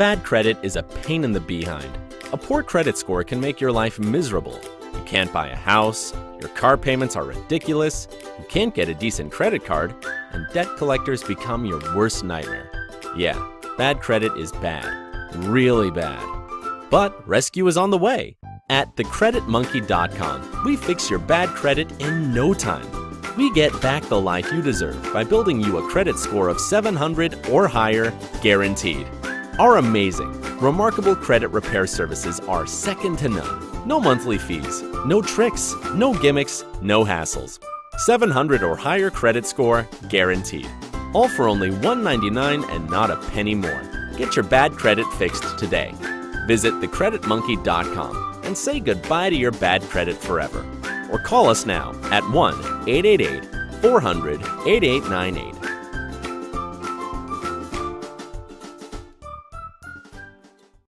Bad credit is a pain in the behind. A poor credit score can make your life miserable. You can't buy a house, your car payments are ridiculous, you can't get a decent credit card, and debt collectors become your worst nightmare. Yeah, bad credit is bad. Really bad. But rescue is on the way. At thecreditmonkey.com, we fix your bad credit in no time. We get back the life you deserve by building you a credit score of 700 or higher, guaranteed. Our amazing, remarkable credit repair services are second to none. No monthly fees, no tricks, no gimmicks, no hassles. 700 or higher credit score, guaranteed. All for only $1.99 and not a penny more. Get your bad credit fixed today. Visit thecreditmonkey.com and say goodbye to your bad credit forever. Or call us now at 1-888-400-8898.